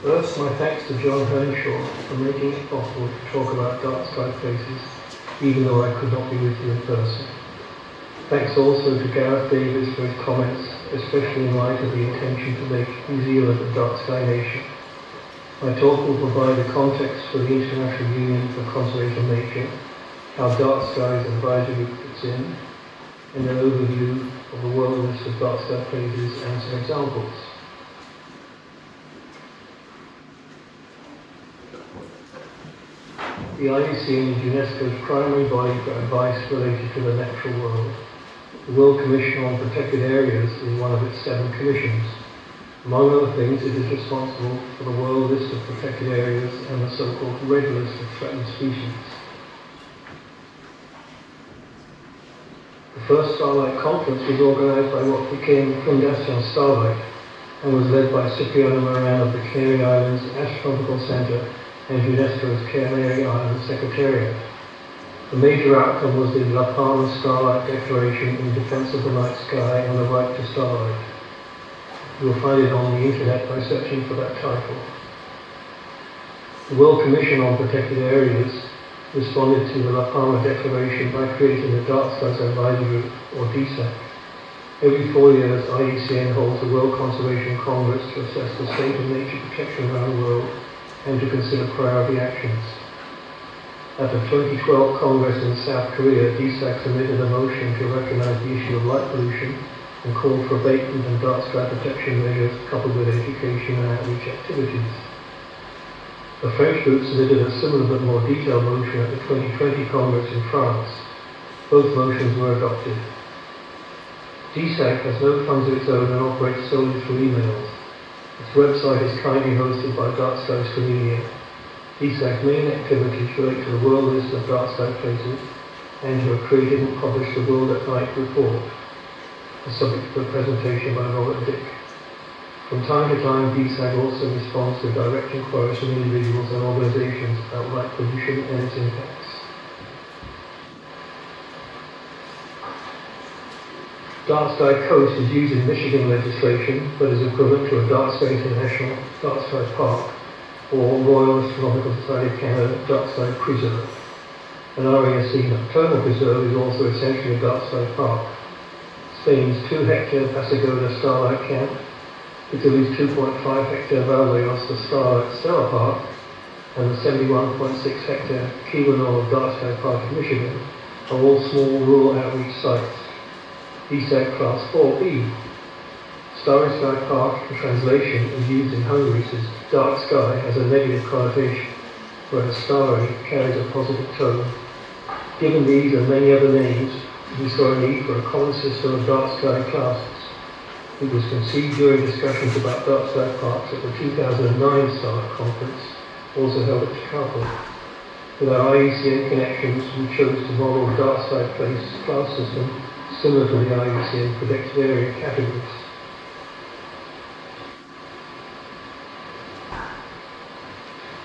First, my thanks to John Henshaw for making it possible to talk about dark sky places, even though I could not be with you in person. Thanks also to Gareth Davis for his comments, especially in light of the intention to make New Zealand a dark sky nation. My talk will provide the context for the International Union for Conservation of Nature, how Dark Skies Advisory Group fits in, and an overview of the world list of dark sky places and some examples. The IUCN is UNESCO's primary body for advice related to the natural world. The World Commission on Protected Areas is one of its 7 commissions. Among other things, it is responsible for the World List of Protected Areas and the so-called Red List of Threatened Species. The first Starlight conference was organised by what became Fundación Starlight and was led by Cipriano Moran of the Canary Islands Astronomical Centre and UNESCO's Canary Islands Secretariat. The major outcome was the La Palma Starlight Declaration in Defence of the Night Sky and the Right to Starlight. You will find it on the internet by searching for that title. The World Commission on Protected Areas responded to the La Palma Declaration by creating the Dark Skies Advisory Group, or DSAC. Every 4 years, IUCN holds the World Conservation Congress to assess the state of nature protection around the world and to consider priority actions. At the 2012 Congress in South Korea, DSAC submitted a motion to recognize the issue of light pollution and called for abatement and dark sky protection measures coupled with education and outreach activities. The French group submitted a similar but more detailed motion at the 2020 Congress in France. Both motions were adopted. DSAC has no funds of its own and operates solely through emails. Its website is kindly hosted by Dark Skies Comedian. DSAC's main activities relate to the World List of Dark Sky Places and to have created and published the World at Night report, the subject of a presentation by Robert Dick. From time to time, DSAC also responds to direct inquiries from individuals and organizations about light pollution and its impacts. Dark Sky Coast is used in Michigan legislation, but is equivalent to a Dark Sky International Dark Sky Park or Royal Astronomical Society of Canada Dark Sky Preserve. An RASC nocturnal preserve is also essentially a dark sky park. Spain's 2-hectare Pasagoda Starlight Camp, Italy's 2.5-hectare Valdeos the Starlight Stellar Park, and the 71.6-hectare Keweenaw Dark Sky Park in Michigan are all small rural outreach sites. DSAC Class 4B. Starry Sky Park, in translation, is used in Hungary since dark sky has a negative connotation, whereas starry carries a positive tone. Given these and many other names, we saw a need for a common system of dark sky classes. It was conceived during discussions about dark sky parks at the 2009 Starlight Conference, also held at Chicago. With our IUCN connections, we chose to model a dark sky place class system similar to the IUCN protected area categories.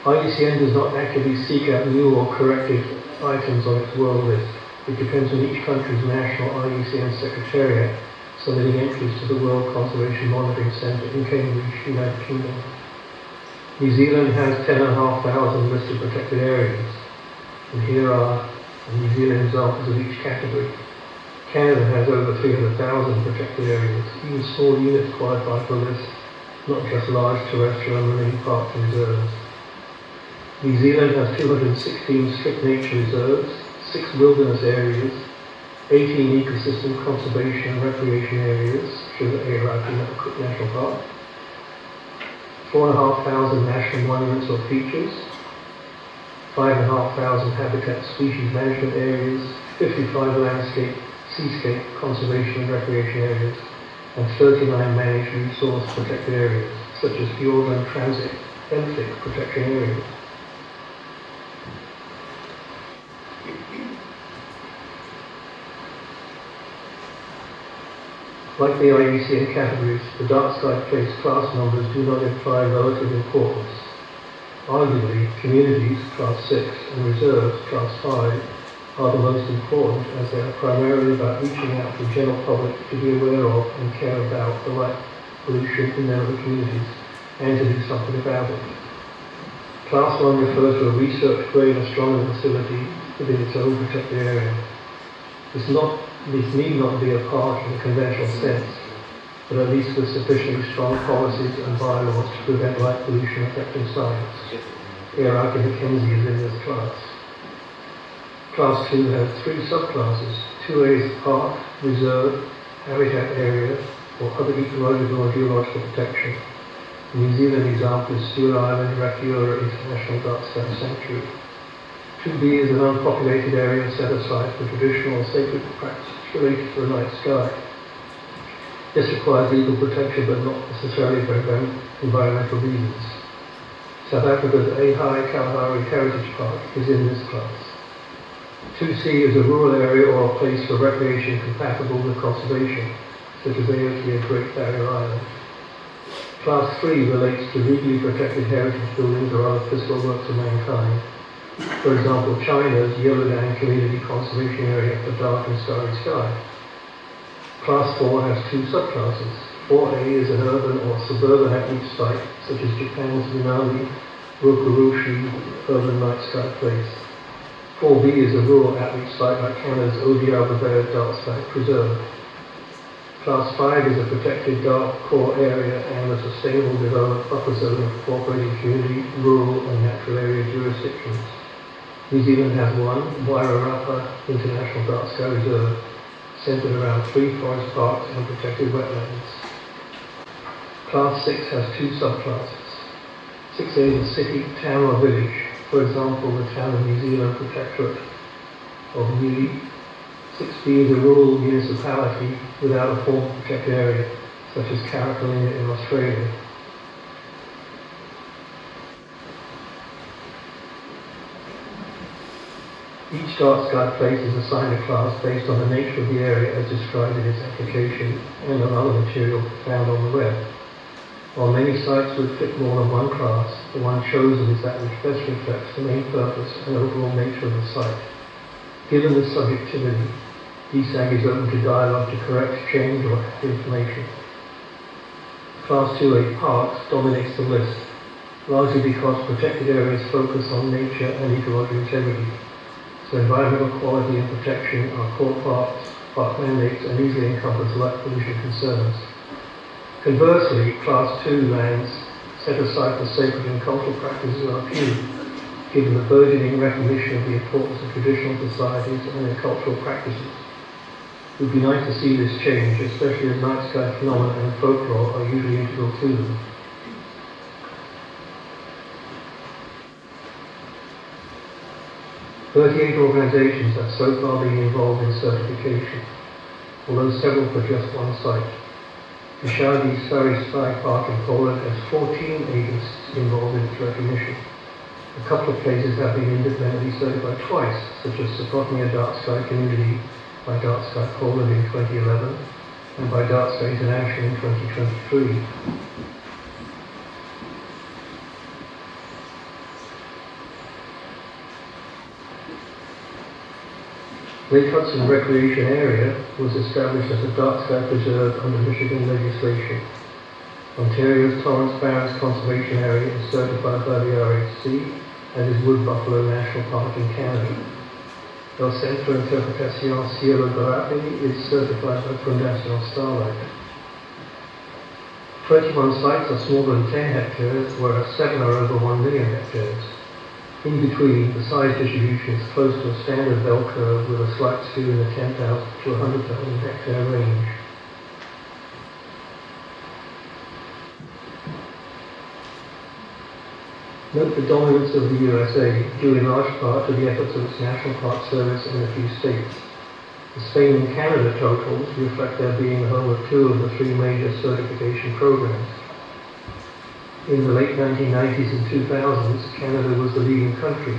IUCN does not actively seek out new or corrective items on its world list. It depends on each country's national IUCN Secretariat submitting entries to the World Conservation Monitoring Centre in Cambridge, United Kingdom. New Zealand has 10,500 listed protected areas, and here are New Zealand examples of each category. Canada has over 300,000 protected areas. Even small units qualify for this, not just large terrestrial and marine parks and reserves. New Zealand has 216 strict nature reserves, 6 wilderness areas, 18 ecosystem conservation and recreation areas, Sugar Airaki Cook National Park, 4,500 national monuments or features, 5,500 habitat species management areas, 55 landscape, seascape, conservation and recreation areas, and 39 managed resource protected areas, such as fjord and transit benthic protection areas. Like the IUCN categories, the dark sky place class numbers do not imply relative importance. Arguably, communities, class 6, and reserves, class 5, are the most important as they are primarily about reaching out to the general public to be aware of and care about the light pollution in their other communities, and to do something about it. Class 1 refers to a research-grade astronomy facility within its own protected area. This need not be a park in the conventional sense, but at least with sufficiently strong policies and bylaws to prevent light pollution affecting science. Here, Arthur Mackenzie is in this class. Class 2 has 3 subclasses. 2A is park, reserve, habitat area, or other ecological or geological protection. The New Zealand example is Stewart Island, Rakiura International Dark Sky Sanctuary. 2B is an unpopulated area set aside for traditional or sacred practices related to the night sky. This requires legal protection but not necessarily for environmental reasons. South Africa's Ahai Kalahari Heritage Park is in this class. 2C is a rural area or a place for recreation compatible with conservation, such as AOT at Great Barrier Island. Class 3 relates to legally protected heritage buildings or other physical works of mankind. For example, China's Yellowland Community Conservation Area for dark and starry sky. Class 4 has 2 subclasses. 4A is an urban or suburban outreach site, such as Japan's Minami Rokuroshi Urban Night Sky Place. 4B is a rural outreach site like Canada's Odiababea Dark Sky Preserve. Class 5 is a protected dark core area and a sustainable development buffer zone incorporating community, rural and natural area jurisdictions. New Zealand has one, Wairarapa International Dark Sky Reserve, centered around 3 forest parks and protected wetlands. Class 6 has 2 subclasses. 6A is a city, town or village, for example the town of New Zealand Protectorate of Niue. 6B is a rural municipality without a formal protected area, such as Carricklinga in Australia. Each dark sky place is assigned a class based on the nature of the area as described in its application and on other material found on the web. While many sites would fit more than one class, the one chosen is that which best reflects the main purpose and overall nature of the site. Given this subjectivity, DSAG is open to dialogue to correct, change or add information. Class 2A parks dominates the list, largely because protected areas focus on nature and ecological integrity. So environmental quality and protection are core park mandates and easily encompass light pollution concerns. Conversely, Class 2 lands set aside for sacred and cultural practices are few, given the burgeoning recognition of the importance of traditional societies and their cultural practices. It would be nice to see this change, especially as night sky phenomena and folklore are usually integral to them. "38 organizations have so far been involved in certification, although several for just one site. The Shadi Starry Sky Park in Poland has 14 agencies involved in its recognition. A couple of places have been independently certified twice, such as Sopotnia Dark Sky Community by Dark Sky Poland in 2011 and by Dark Sky International in 2023. Lake Hudson Recreation Area was established as a dark sky preserve under Michigan legislation. Ontario's Torrance Barrens Conservation Area is certified by the RHC, as is Wood Buffalo National Park in Canada. El Centro de Interpretación Cielo Barapi is certified by Fundación Starlight. 21 sites are smaller than 10 hectares, whereas 7 are over 1 million hectares. In between, the size distribution is close to a standard bell curve with a slight skew in the 10,000 to 100,000 hectare range. Note the dominance of the USA, due in large part to the efforts of its National Park Service and a few states. The Spain and Canada totals reflect their being the home of 2 of the 3 major certification programs. In the late 1990s and 2000s, Canada was the leading country,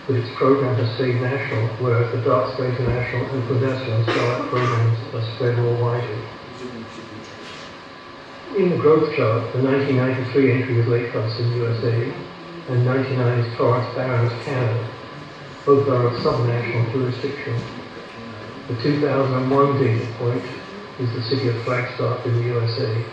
but its program has stayed national, whereas the Dark Sky International and Fundación Starlight programs are spread more widely. In the growth chart, the 1993 entry is Lake Hudson, USA, and 99 is Torrance Barrens, Canada. Both are of subnational jurisdiction. The 2001 data point is the city of Flagstaff in the USA.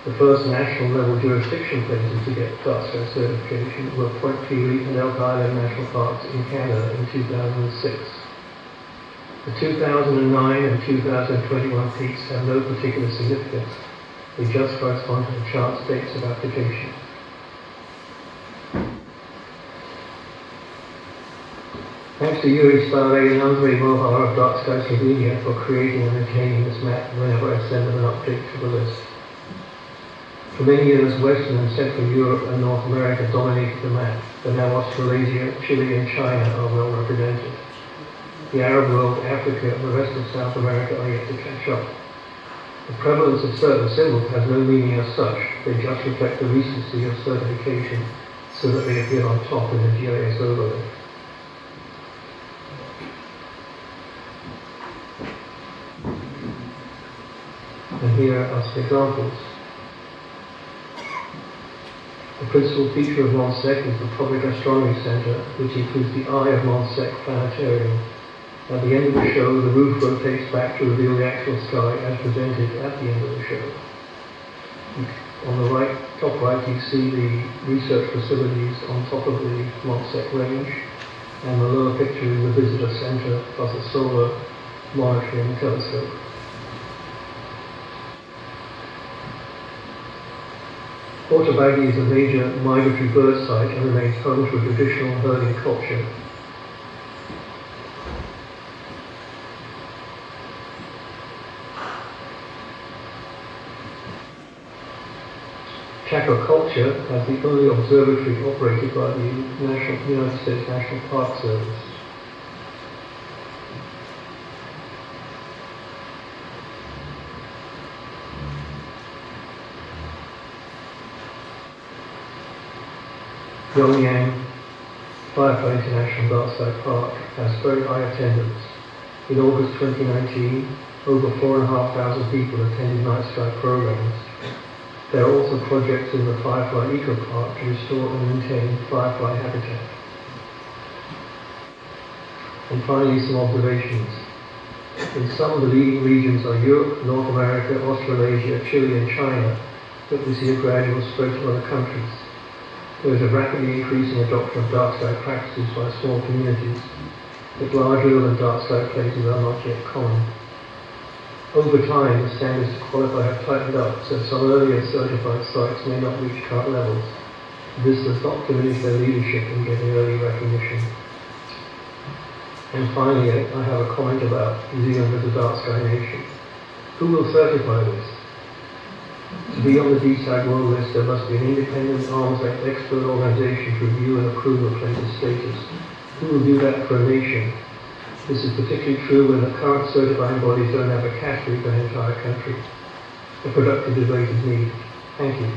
The first national level jurisdiction places to get dark sky certification were Point Pelee and Elk Island National Parks in Canada in 2006. The 2009 and 2021 peaks have no particular significance. They just correspond to the chart's dates of application. Thanks to Yuri, Starlight and Andrei Mohar of Dark Sky Slovenia for creating and maintaining this map whenever I send them an update to the list. For many years, Western and Central Europe and North America dominated the map, but now Australasia, Chile and China are well represented. The Arab world, Africa and the rest of South America are yet to catch up. The prevalence of certain symbols has no meaning as such, they just reflect the recency of certification so that they appear on top in the GIS overlay. And here are some examples. The principal feature of Montsec is the Public Astronomy Centre, which includes the Eye of Montsec Planetarium. At the end of the show, the roof rotates back to reveal the actual sky as presented at the end of the show. On the right, top right, you see the research facilities on top of the Montsec range, and the lower picture is the visitor centre plus a solar monitoring telescope. Portabaggy is a major migratory bird site and remains home to a traditional herding culture. Chaco Culture has the only observatory operated by the United States National Park Service. Pyongyang Firefly International Dark Sky Park has very high attendance. In August 2019, over 4,500 people attended night sky programs. There are also projects in the Firefly Eco Park to restore and maintain firefly habitat. And finally, some observations. In some of the leading regions are Europe, North America, Australasia, Chile and China, but we see a gradual spread to other countries. There is a rapidly increasing adoption of dark sky practices by small communities, but large urban dark sky places are not yet common. Over time, the standards to qualify have tightened up, so some earlier certified sites may not reach current levels. This does not diminish their leadership in getting early recognition. And finally, I have a comment about New Zealand as a dark sky nation. Who will certify this? To be on the DSAG World List, there must be an independent, arm's-length expert organisation to review and approve a place's status. Who will do that for a nation? This is particularly true when the current certifying bodies don't have a category for an entire country. A productive debate is needed. Thank you.